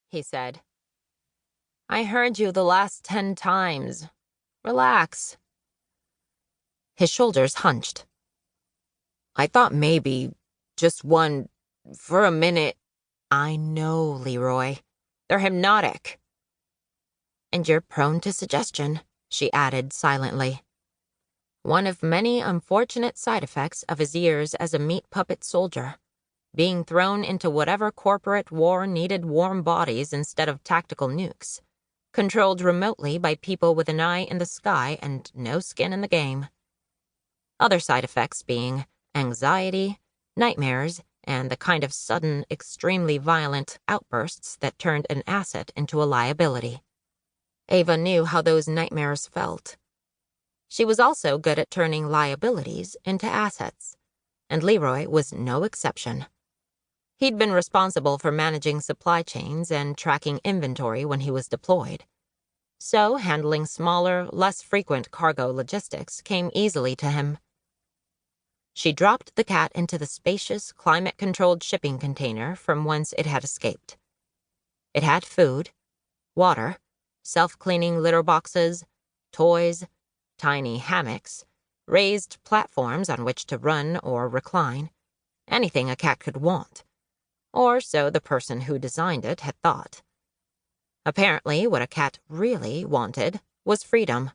he said. I heard you the last 10 times. Relax. His shoulders hunched. I thought maybe, just one, for a minute. I know, Leroy. They're hypnotic. And you're prone to suggestion, she added silently. One of many unfortunate side effects of his years as a meat puppet soldier, being thrown into whatever corporate war needed warm bodies instead of tactical nukes, controlled remotely by people with an eye in the sky and no skin in the game. Other side effects being anxiety, nightmares, and the kind of sudden, extremely violent outbursts that turned an asset into a liability. Eva knew how those nightmares felt. She was also good at turning liabilities into assets, and Leroy was no exception. He'd been responsible for managing supply chains and tracking inventory when he was deployed. So handling smaller, less frequent cargo logistics came easily to him. She dropped the cat into the spacious, climate-controlled shipping container from whence it had escaped. It had food, water, self-cleaning litter boxes, toys, tiny hammocks, raised platforms on which to run or recline, anything a cat could want, or so the person who designed it had thought. Apparently, what a cat really wanted was freedom.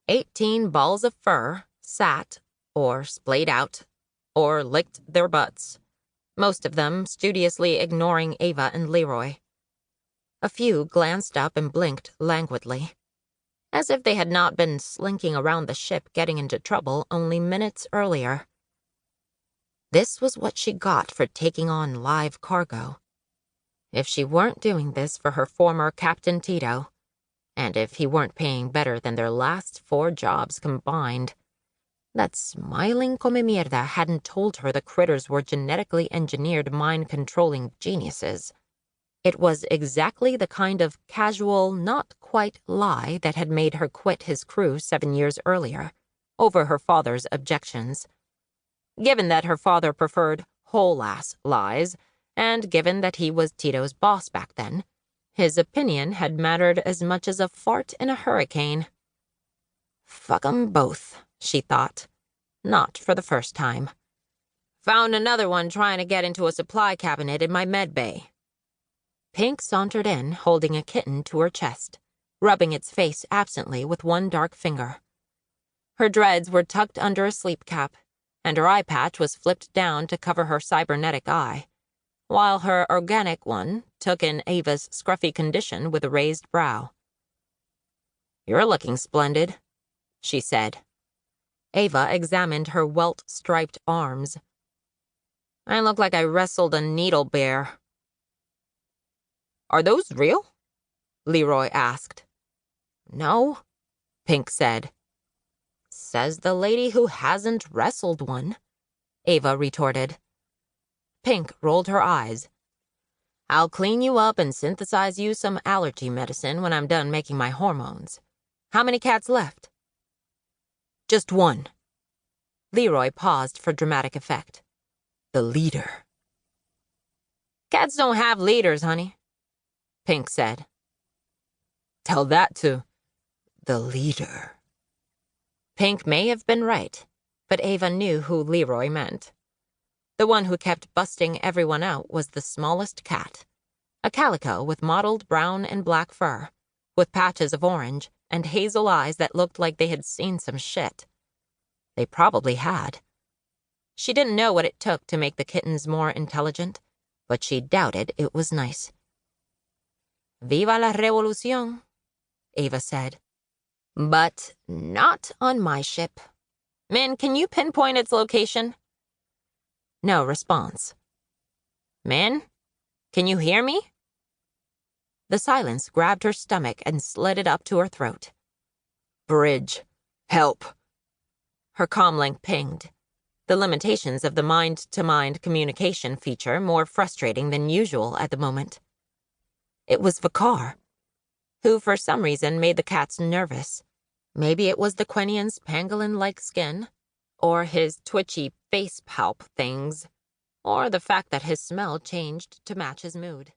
18 balls of fur sat, or splayed out, or licked their butts, most of them studiously ignoring Eva and Leroy. A few glanced up and blinked languidly, as if they had not been slinking around the ship getting into trouble only minutes earlier. This was what she got for taking on live cargo. If she weren't doing this for her former Captain Tito, and if he weren't paying better than their last 4 jobs combined, that smiling come mierda hadn't told her the critters were genetically engineered mind-controlling geniuses. It was exactly the kind of casual, not-quite lie that had made her quit his crew 7 years earlier, over her father's objections. Given that her father preferred whole-ass lies, and given that he was Tito's boss back then, his opinion had mattered as much as a fart in a hurricane. Fuck 'em both, she thought. Not for the first time. Found another one trying to get into a supply cabinet in my med bay. Pink sauntered in, holding a kitten to her chest, rubbing its face absently with one dark finger. Her dreads were tucked under a sleep cap, and her eye patch was flipped down to cover her cybernetic eye, while her organic one took in Ava's scruffy condition with a raised brow. You're looking splendid, she said. Eva examined her welt-striped arms. I look like I wrestled a needle bear. Are those real? Leroy asked. No, Pink said. Says the lady who hasn't wrestled one, Eva retorted. Pink rolled her eyes. I'll clean you up and synthesize you some allergy medicine when I'm done making my hormones. How many cats left? Just one. Leroy paused for dramatic effect. The leader. Cats don't have leaders, honey, Pink said. Tell that to the leader. Pink may have been right, but Eva knew who Leroy meant. The one who kept busting everyone out was the smallest cat, a calico with mottled brown and black fur, with patches of orange and hazel eyes that looked like they had seen some shit. They probably had. She didn't know what it took to make the kittens more intelligent, but she doubted it was nice. Viva la revolución, Eva said. But not on my ship. Min, can you pinpoint its location? No response. Min, can you hear me? The silence grabbed her stomach and slid it up to her throat. Bridge. Help. Her comlink pinged, the limitations of the mind-to-mind communication feature more frustrating than usual at the moment. It was Vakar, who for some reason made the cats nervous. Maybe it was the Quenian's pangolin-like skin, or his twitchy face palp things, or the fact that his smell changed to match his mood.